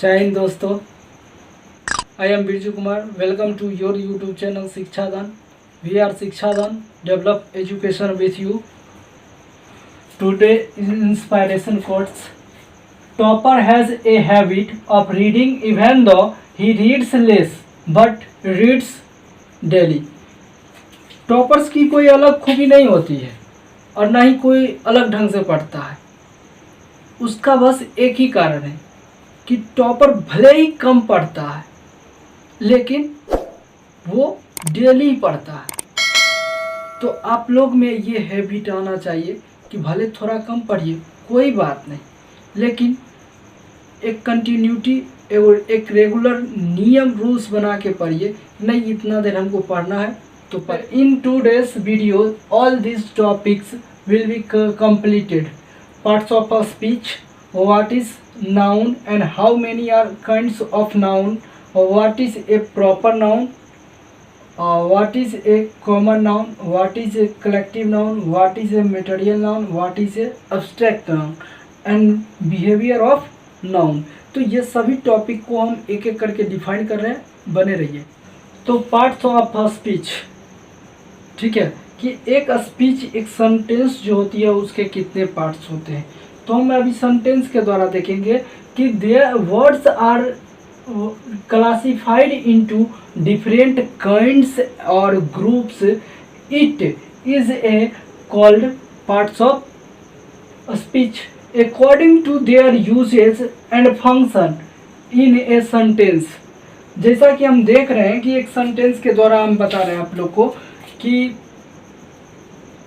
जय हिंद दोस्तों, I am Birju Kumar. Welcome to your YouTube channel Shikshadaan. We are Shikshadaan, develop education with you. Today inspiration quotes. Topper has a habit of reading even though he reads less but reads daily. Toppers की कोई अलग खूबी नहीं होती है और ना ही कोई अलग ढंग से पढ़ता है। उसका बस एक ही कारण है कि टॉपर भले ही कम पढ़ता है लेकिन वो डेली पढ़ता है। तो आप लोग में ये हैबिट आना चाहिए कि भले थोड़ा कम पढ़िए, कोई बात नहीं, लेकिन एक कंटिन्यूटी और एक रेगुलर नियम रूल्स बना के पढ़िए। नहीं इतना देर हमको पढ़ना है तो पर in today's video all this topics will be completed. Parts of a speech, what is noun and how many are kinds of noun, what is a proper noun, what is a common noun, what is a collective noun, what is a material noun, what is a abstract noun and behavior of noun। तो ये सभी topic को हम एक एक करके define कर रहे हैं, बने रहिए। तो पार्ट्स ऑफ अ स्पीच, ठीक है, कि एक स्पीच, एक सेंटेंस जो होती है उसके कितने पार्ट्स होते हैं। तो हम अभी सेंटेंस के द्वारा देखेंगे कि their words are classified into different kinds और groups. It is a called parts of speech according to their usages and function in a sentence. जैसा कि हम देख रहे हैं कि एक सेंटेंस के द्वारा हम बता रहे हैं आप लोग को कि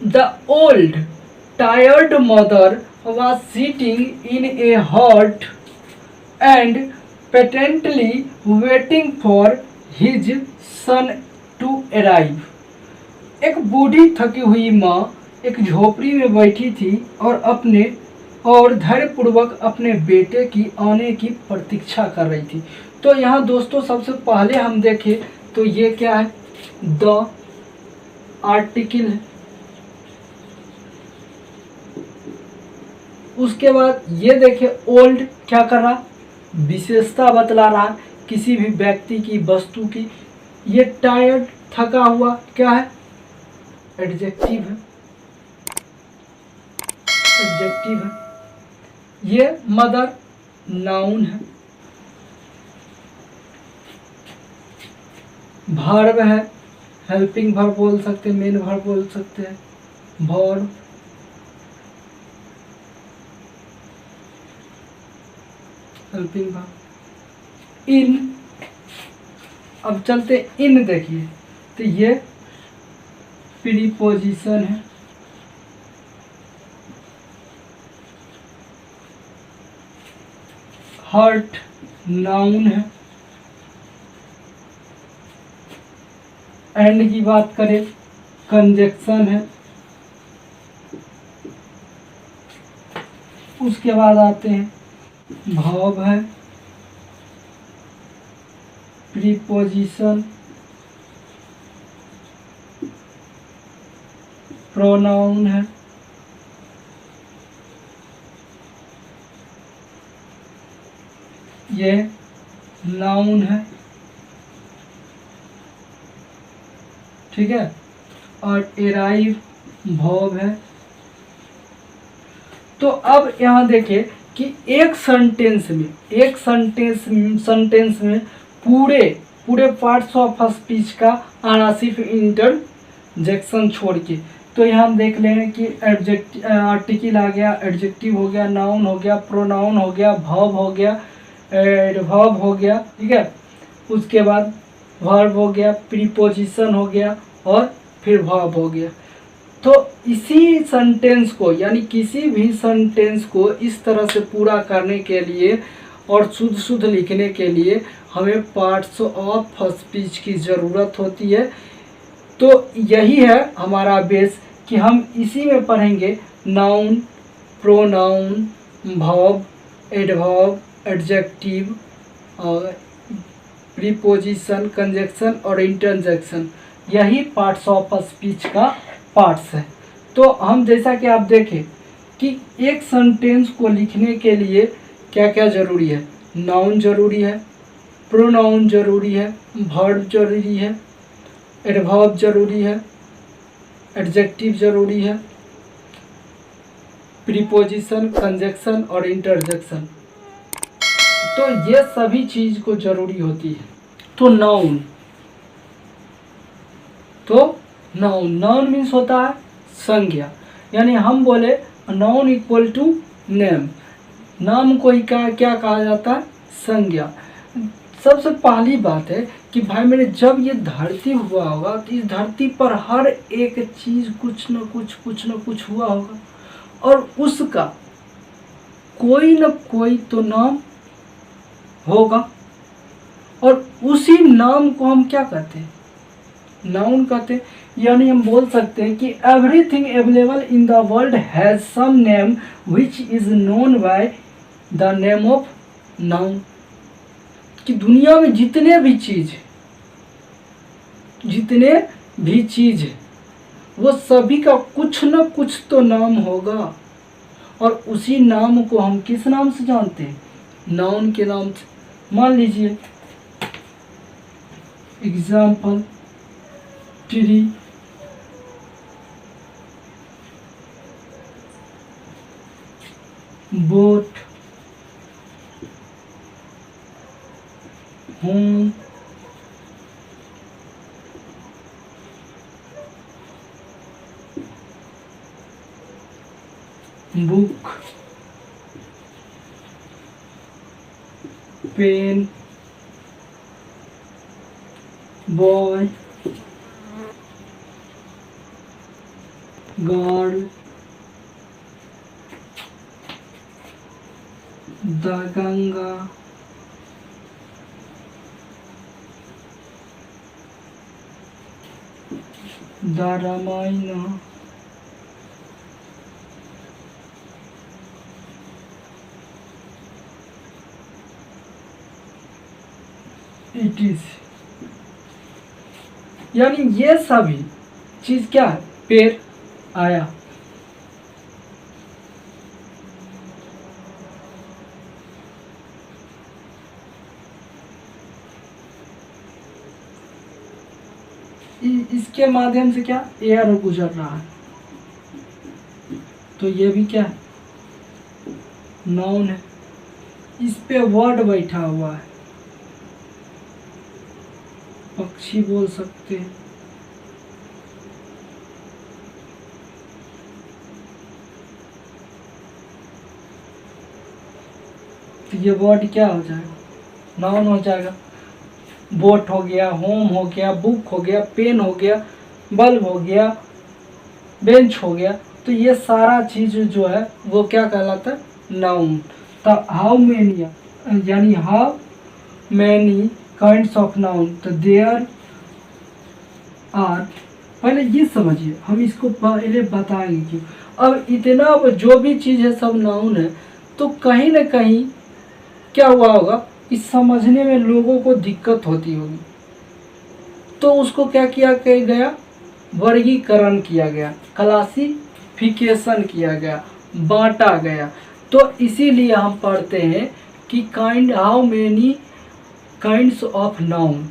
the old tired mother was sitting in a hut and patiently waiting for his son to arrive। एक बूढ़ी थकी हुई माँ एक झोपड़ी में बैठी थी और धैर्यपूर्वक अपने बेटे की आने की प्रतीक्षा कर रही थी। तो यहाँ दोस्तों सबसे पहले हम देखें तो ये क्या है, द आर्टिकल है। उसके बाद ये देखिए ओल्ड क्या कर रहा, विशेषता बतला रहा किसी भी व्यक्ति की, वस्तु की। ये टायर्ड, थका हुआ, क्या है, एडजेक्टिव है, एडजेक्टिव है। ये मदर नाउन है। वर्ब है, हेल्पिंग वर्ब बोल सकते हैं, मेन वर्ब बोल सकते हैं, वर्ब। Helping verb in. अब चलते इन, देखिए तो ये प्रीपोजिशन है। हर्ट नाउन है। एंड की बात करें कंजक्शन है। उसके बाद आते हैं वर्ब है, प्रीपोजिशन, प्रोनाउन है, ये नाउन है, ठीक है, और एराइव वर्ब है। तो अब यहाँ देखिए कि एक सेंटेंस में पूरे पार्ट्स ऑफ स्पीच का आना सिर्फ इंटरजेक्शन छोड़ के। तो यहाँ हम देख ले हैं कि आर्टिकल आ गया, एडजेक्टिव हो गया, नाउन हो गया, प्रोनाउन हो गया, वर्ब हो गया, एडवर्ब हो गया, ठीक है। उसके बाद वर्ब हो गया, प्रीपोजिशन हो गया और फिर वर्ब हो गया। तो इसी सेंटेंस को, यानी किसी भी सेंटेंस को इस तरह से पूरा करने के लिए और शुद्ध लिखने के लिए हमें पार्ट्स ऑफ स्पीच की ज़रूरत होती है। तो यही है हमारा बेस कि हम इसी में पढ़ेंगे noun, pronoun, verb, adverb, adjective, preposition, conjunction और इंटरजेक्शन। यही पार्ट्स ऑफ स्पीच का पार्ट्स है। तो हम जैसा कि आप देखें कि एक सेंटेंस को लिखने के लिए क्या क्या ज़रूरी है, नाउन जरूरी है, प्रोनाउन जरूरी है, वर्ब जरूरी है, एडवर्ब जरूरी है, एडजेक्टिव जरूरी है, प्रीपोजिशन, कंजक्शन और इंटरजेक्शन। तो ये सभी चीज को जरूरी होती है। तो नाउन नाउन मीन्स होता है संज्ञा, यानी हम बोले नाउन इक्वल टू नेम, नाम को ही क्या कहा जाता है? संज्ञा। सबसे पहली बात है कि भाई मेरे जब ये धरती हुआ होगा तो इस धरती पर हर एक चीज कुछ न कुछ हुआ होगा, और उसका कोई न कोई तो नाम होगा, और उसी नाम को हम क्या कहते हैं? नाउन कहते हैं। यानी हम बोल सकते हैं कि everything available in the world has some name which is known by the name of noun. कि दुनिया में जितने भी चीज है वो सभी का कुछ न कुछ तो नाम होगा, और उसी नाम को हम किस नाम से जानते हैं? नाउन के नाम से। मान लीजिए example, tree, boat, home, book, pen, boy, girl, the Ganga, the Ramayana, it is. यानी ये सभी चीज क्या है? पेड़, आया। इसके माध्यम से क्या एयर गुजर रहा है, तो ये भी क्या है? नाउन है। इस पे वर्ड बैठा हुआ है, पक्षी बोल सकते हैं। तो ये वर्ड क्या हो जाएगा? नाउन हो जाएगा। बोट हो गया, होम हो गया, बुक हो गया, पेन हो गया, बल्ब हो गया, बेंच हो गया। तो ये सारा चीज जो है वो क्या कहलाता है? नाउन। तो हाउ मेनी, यानी how many kinds of noun, तो देयर आर। पहले ये समझिए, हम इसको पहले बताएंगे क्यों। अब इतना जो भी चीज़ है सब नाउन है, तो कहीं ना कहीं क्या हुआ होगा, इस समझने में लोगों को दिक्कत होती होगी, तो उसको क्या किया गया? वर्गीकरण किया गया, क्लासिफिकेशन किया गया, बांटा गया। तो इसीलिए हम पढ़ते हैं कि how many kinds of noun.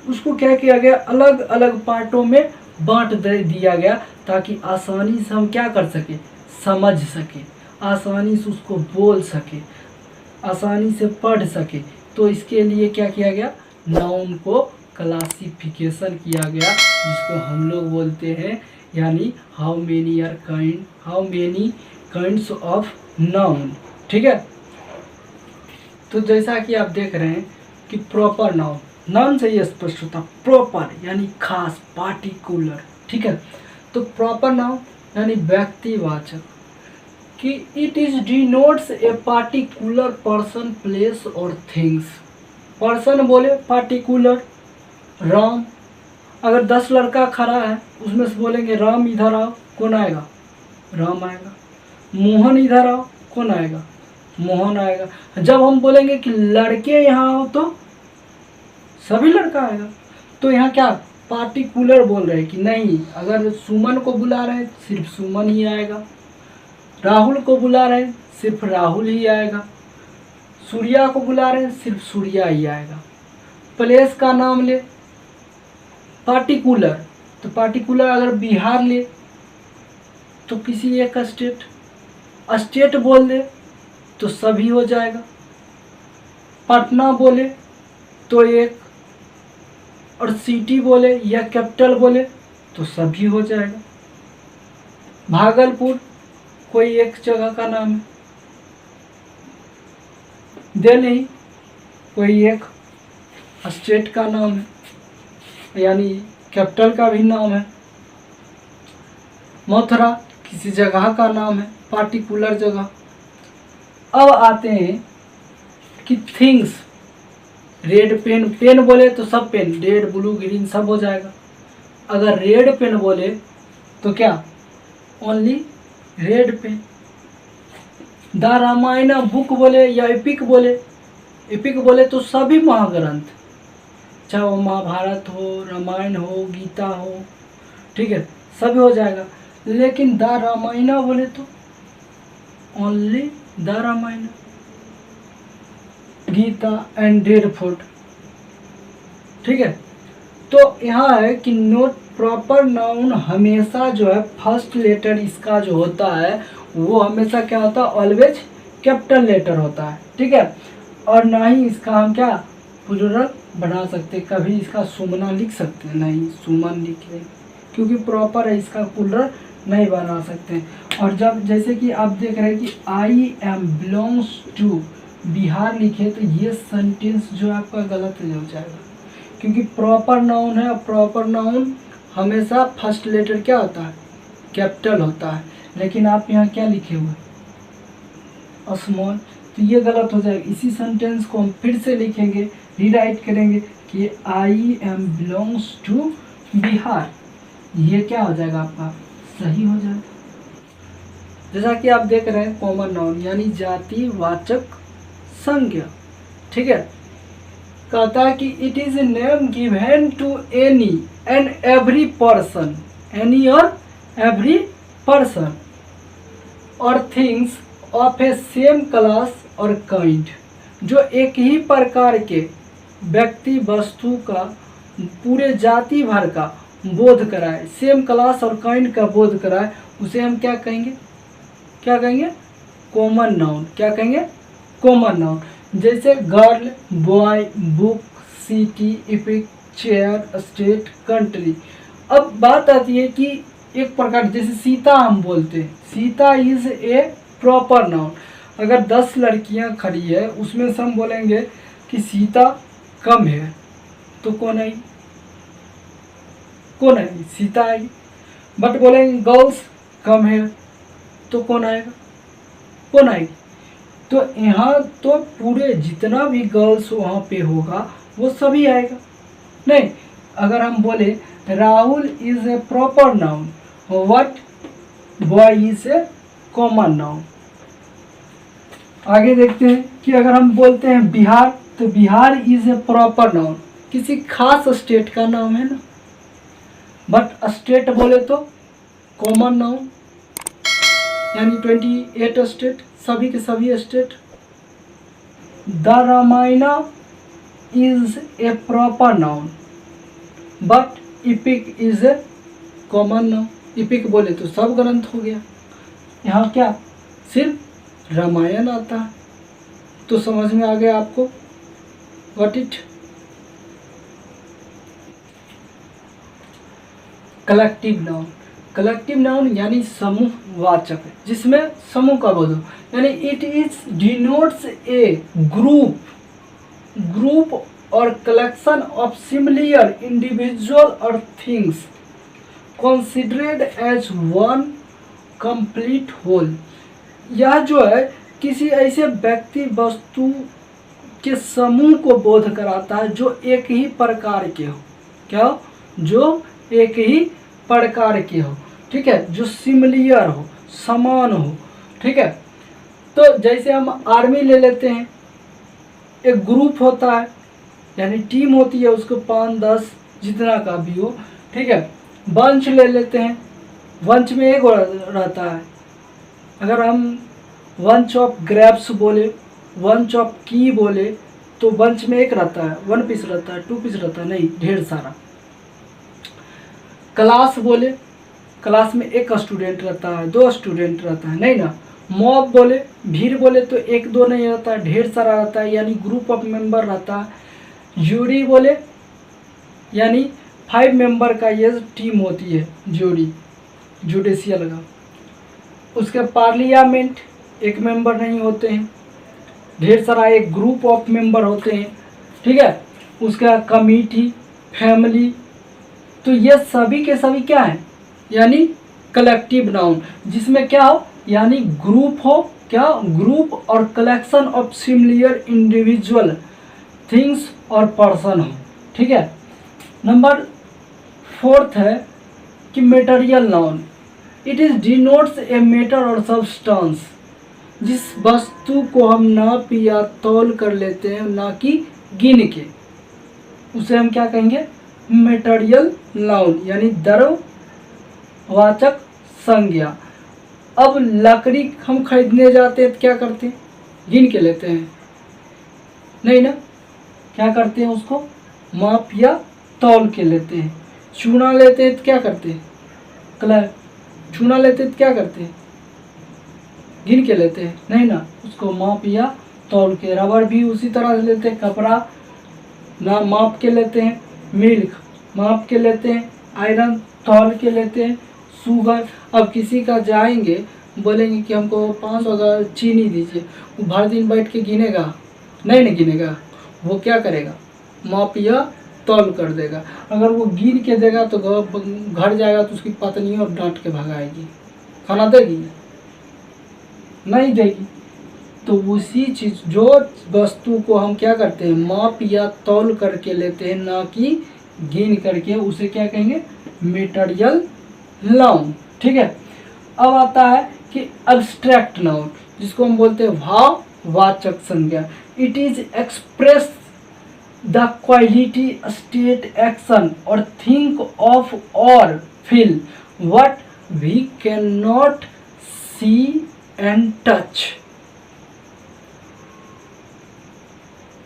उसको क्या किया गया? अलग अलग पार्टों में बांट दिया गया, ताकि आसानी से हम क्या कर सके? समझ सके, आसानी से उसको बोल सके, आसानी से पढ़ सके। तो इसके लिए क्या किया गया? नाउन को क्लासिफिकेशन किया गया, जिसको हम लोग बोलते हैं यानी how many kinds of noun. ठीक है। तो जैसा कि आप देख रहे हैं कि प्रॉपर नाउन, नाउन से ये स्पष्ट होता, प्रॉपर यानी खास, पार्टिकुलर। ठीक है। तो प्रॉपर नाउन यानी व्यक्तिवाचक, कि it is denotes a particular person, place और थिंग्स। पर्सन बोले पार्टिकुलर, राम। अगर 10 लड़का खड़ा है, उसमें से बोलेंगे राम इधर आओ, कौन आएगा? राम आएगा। मोहन इधर आओ, कौन आएगा? मोहन आएगा। जब हम बोलेंगे कि लड़के यहाँ आओ, तो सभी लड़का आएगा। तो यहाँ क्या पार्टिकुलर बोल रहे हैं कि नहीं, अगर सुमन को बुला रहे हैं सिर्फ सुमन ही आएगा, राहुल को बुला रहे हैं सिर्फ राहुल ही आएगा, सूर्या को बुला रहे हैं, सिर्फ सूर्या ही आएगा। प्लेस का नाम ले, पार्टिकुलर, तो पार्टिकुलर अगर बिहार ले तो किसी एक स्टेट, स्टेट बोल दे तो सभी हो जाएगा। पटना बोले तो एक, और सिटी बोले या कैपिटल बोले तो सभी हो जाएगा। भागलपुर कोई एक जगह का नाम है। दिल्ली कोई एक स्टेट का नाम है, यानी कैपिटल का भी नाम है। मथुरा किसी जगह का नाम है, पार्टिकुलर जगह। अब आते हैं कि थिंग्स, रेड पेन, पेन बोले तो सब पेन, रेड ब्लू ग्रीन सब हो जाएगा। अगर रेड पेन बोले तो क्या, only red pen. The Ramayana book बोले या एपिक बोले, एपिक बोले तो सभी महाग्रंथ, चाहे वो महाभारत हो, रामायण हो, गीता हो, ठीक है, सभी हो जाएगा। लेकिन द रामायण बोले तो only the Ramayana, Gita and dead food, ठीक है। तो यहाँ है कि नोट प्रॉपर नाउन हमेशा जो है फर्स्ट लेटर इसका जो होता है वो हमेशा क्या होता है, ऑलवेज कैपिटल लेटर होता है, ठीक है। और ना ही इसका हम क्या प्लूरल बना सकते, कभी इसका सुमना लिख सकते हैं, नहीं सुमन लिख लें, क्योंकि प्रॉपर है, इसका प्लूरल नहीं बना सकते। और जब जैसे कि आप देख रहे हैं कि I am belongs to Bihar लिखे तो ये सेंटेंस जो आपका गलत हो जाएगा, क्योंकि प्रॉपर नाउन है। प्रॉपर नाउन हमेशा फर्स्ट लेटर क्या होता है, कैपिटल होता है। लेकिन आप यहाँ क्या लिखे हुए, स्मॉल, तो ये गलत हो जाएगा। इसी सेंटेंस को हम फिर से लिखेंगे, रीराइट करेंगे कि I am belongs to Bihar, ये क्या हो जाएगा आपका, सही हो जाएगा। जैसा कि आप देख रहे हैं कॉमन नाउन यानी जातिवाचक संज्ञा, ठीक है। कहता है कि it is a name given to any and every person, any और every person or things of a same class or kind, जो एक ही प्रकार के व्यक्ति वस्तु का पूरे जाति भर का बोध कराए, सेम क्लास और काइंड का बोध कराए, उसे हम क्या कहेंगे, क्या कहेंगे, कॉमन नाउन। क्या कहेंगे, कॉमन नाउन। जैसे girl, boy, book, city, EPIC, chair, state, country. अब बात आती है कि एक प्रकार, जैसे सीता हम बोलते हैं, Sita is a proper noun. अगर 10 लड़कियां खड़ी है उसमें से हम बोलेंगे कि सीता कम है तो कौन आएगी, कौन आएगी, सीता आएगी। बट बोलेंगे गर्ल्स कम है तो कौन आएगा, कौन आएगी। तो यहाँ तो पूरे जितना भी गर्ल्स वहाँ पे होगा वो सभी आएगा। नहीं, अगर हम बोले Rahul is a proper noun, what boy is a common noun. आगे देखते हैं कि अगर हम बोलते हैं बिहार, तो Bihar is a proper noun, किसी खास स्टेट का नाम है ना। बट स्टेट बोले तो कॉमन नाउन, यानी 28 स्टेट, सभी के सभी state. The Ramayana is a proper noun but epic is a common noun. Epic बोले तो सब ग्रंथ हो गया, यहाँ क्या सिर्फ रामायण आता है। तो समझ में आ गया आपको, got it. Collective noun, collective noun यानी समूहवाचक, जिसमें समूह का बोध हो, यानी it is denotes a group, group or collection of similar individual or things considered as one complete whole. यह जो है किसी ऐसे व्यक्ति वस्तु के समूह को बोध कराता है जो एक ही प्रकार के हो, क्या हो, जो एक ही प्रकार के हो, ठीक है, जो सिमिलर हो, समान हो, ठीक है। तो जैसे हम आर्मी ले लेते हैं, एक ग्रुप होता है यानी टीम होती है, उसको 5-10 जितना का भी हो, ठीक है। बंच ले लेते हैं, बंच में एक रहता है। अगर हम बंच ऑफ ग्रेप्स बोले बंच ऑफ की बोले तो बंच में एक रहता है, 1 पीस रहता है, 2 पीस रहता है, नहीं, ढेर सारा। क्लास बोले क्लास में एक स्टूडेंट रहता है, 2 स्टूडेंट रहता है, नहीं ना। मॉब बोले भीड़ बोले तो 1 2 नहीं रहता है, ढेर सारा रहता है, यानी ग्रुप ऑफ मेंबर रहता है। जूरी बोले यानी 5 मेंबर का ये टीम होती है जूरी, जुडिशियल का। उसके पार्लियामेंट 1 मेंबर नहीं होते हैं, ढेर सारा एक ग्रुप ऑफ मेंबर होते हैं, ठीक है। उसका कमिटी, फैमिली, तो ये सभी के सभी क्या है, यानी कलेक्टिव नाउन, जिसमें क्या हो, यानी ग्रुप हो, क्या group or collection of similar individual things और पर्सन हो, ठीक है। नंबर 4 है कि material noun, it is denotes a matter और सब्सटेंस, जिस वस्तु को हम नाप या तौल कर लेते हैं, ना कि गिन के, उसे हम क्या कहेंगे, मेटेरियल नाउन, यानी द्रव्यवाचक संज्ञा। अब लकड़ी हम खरीदने जाते हैं तो क्या करते हैं, गिन के लेते हैं, नहीं ना, क्या करते हैं, उसको माप या तौल के लेते हैं। चूना लेते हैं तो क्या करते हैं, चूना लेते हैं तो क्या करते हैं, गिन के लेते हैं, नहीं ना, उसको माप या तौल के। रबर भी उसी तरह से लेते हैं, कपड़ा ना माप के लेते हैं, मिल्क माप के लेते हैं, आयरन तौल के लेते हैं, शुगर। अब किसी का जाएंगे बोलेंगे कि हमको 500 का चीनी दीजिए, वो भर दिन बैठ के गिनेगा, नहीं ना गिनेगा, वो क्या करेगा, माप या तौल कर देगा। अगर वो गिन के देगा तो घर जाएगा तो उसकी पत्नी और डांट के भगाएगी, खाना देगी, नहीं देगी। तो उसी चीज, जो वस्तु को हम क्या करते हैं, माप या तौल करके लेते हैं, ना कि गिन करके, उसे क्या कहेंगे, मेटेरियल नाउन, ठीक है। अब आता है कि एब्स्ट्रैक्ट नाउन, जिसको हम बोलते हैं भाववाचक संज्ञा। It is express the quality, state, action और थिंक ऑफ और feel what we can not see and touch.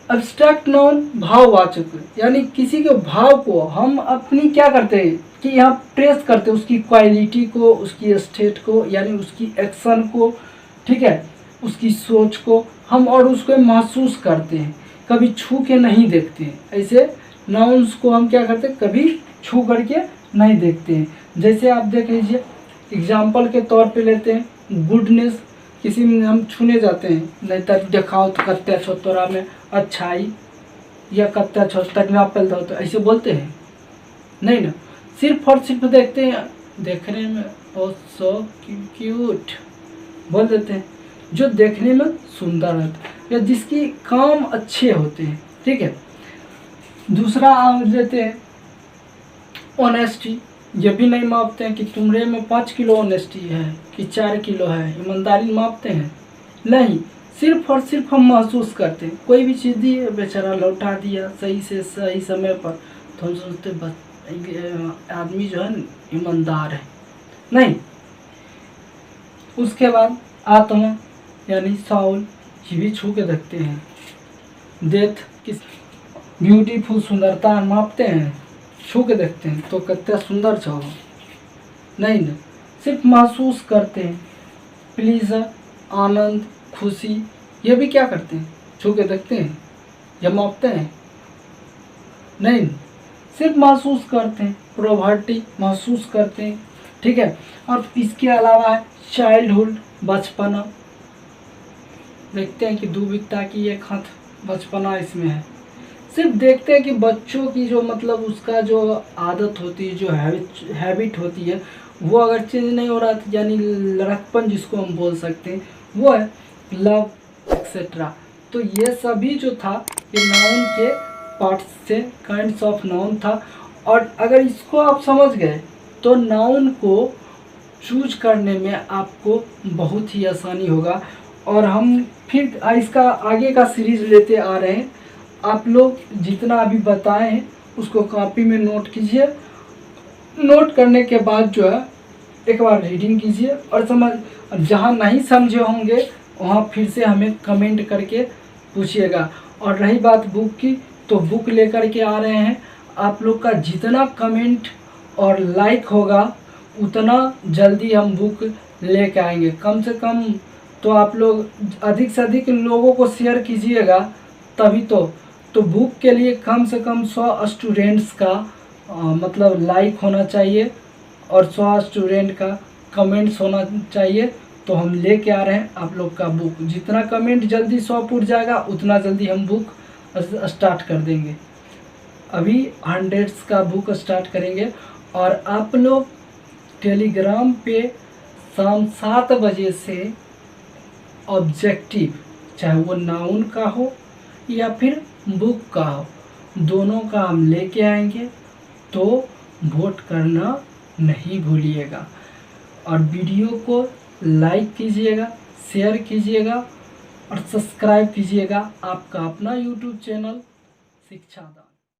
Abstract noun भाववाचक, यानी किसी के भाव को हम अपनी क्या करते हैं कि यहाँ ट्रेस करते हैं, उसकी क्वालिटी को, उसकी स्टेट को, यानी उसकी एक्शन को, ठीक है, उसकी सोच को हम और उसको महसूस करते हैं, कभी छू के नहीं देखते हैं। ऐसे नाउन्स को हम क्या करते हैं, कभी छू करके नहीं देखते हैं। जैसे आप देख लीजिए, एग्जाम्पल के तौर पे लेते हैं गुडनेस, किसी में हम छूने जाते हैं, नहीं तो दिखाओ तो कत्ते छो तोरा में अच्छाई, या कत्ते छो तकना पेल दो, तो ऐसे बोलते हैं, नहीं ना, सिर्फ और सिर्फ देखते हैं, देखने में ओ सो क्यूट बोल देते हैं, जो देखने में सुंदर रहता है या जिसकी काम अच्छे होते हैं, ठीक है। दूसरा आप लेते हैं ऑनेस्टी, ये भी नहीं मापते हैं कि तुमरे में 5 किलो ऑनेस्टी है कि 4 किलो है, ईमानदारी मापते हैं, नहीं, सिर्फ और सिर्फ हम महसूस करते हैं। कोई भी चीज़ दी, बेचारा लौटा दिया सही से सही समय पर, तो हम सोचते आदमी जो है ईमानदार है, नहीं। उसके बाद आत्मा यानी साउल, ये भी छू के देखते हैं। डेथ किस, ब्यूटीफुल, सुंदरता मापते हैं, छू के देखते हैं तो कितना सुंदर चाहो, नहीं ना, सिर्फ महसूस करते हैं। प्लीज़र, आनंद, खुशी, ये भी क्या करते हैं, छू के देखते हैं या मापते हैं, नहीं, सिर्फ महसूस करते हैं। प्रॉपर्टी महसूस करते हैं, ठीक है। और इसके अलावा है चाइल्डहुड, बचपना, देखते हैं कि दुविधता की एक हाथ बचपना इसमें है, सिर्फ देखते हैं कि बच्चों की जो मतलब उसका जो आदत होती है, जो हैबिट होती है, वो अगर चेंज नहीं हो रहा था, यानी लड़कपन जिसको हम बोल सकते हैं, वो है लव एक्सेट्रा। तो ये सभी जो था ये नाउन के पार्ट्स से, काइंड्स ऑफ नाउन था। और अगर इसको आप समझ गए तो नाउन को चूज करने में आपको बहुत ही आसानी होगा। और हम फिर इसका आगे का सीरीज लेते आ रहे हैं। आप लोग जितना अभी बताए हैं उसको कॉपी में नोट कीजिए, नोट करने के बाद जो है एक बार रीडिंग कीजिए और समझ, जहाँ नहीं समझे होंगे वहाँ फिर से हमें कमेंट करके पूछिएगा। और रही बात बुक की, तो बुक लेकर के आ रहे हैं। आप लोग का जितना कमेंट और लाइक होगा उतना जल्दी हम बुक लेके आएंगे। कम से कम तो आप लोग अधिक से अधिक लोगों को शेयर कीजिएगा, तभी तो बुक के लिए कम से कम 100 स्टूडेंट्स का मतलब लाइक होना चाहिए और 100 स्टूडेंट का कमेंट्स होना चाहिए। तो हम लेके आ रहे हैं आप लोग का बुक। जितना कमेंट जल्दी 100 पुट जाएगा उतना जल्दी हम बुक स्टार्ट कर देंगे। अभी 100 का बुक स्टार्ट करेंगे। और आप लोग टेलीग्राम पे शाम 7 बजे से ऑब्जेक्टिव, चाहे वो नाउन का हो या फिर बुक का हो, दोनों का हम लेके आएंगे। तो वोट करना नहीं भूलिएगा और वीडियो को लाइक कीजिएगा, शेयर कीजिएगा और सब्सक्राइब कीजिएगा। आपका अपना यूट्यूब चैनल शिक्षादान।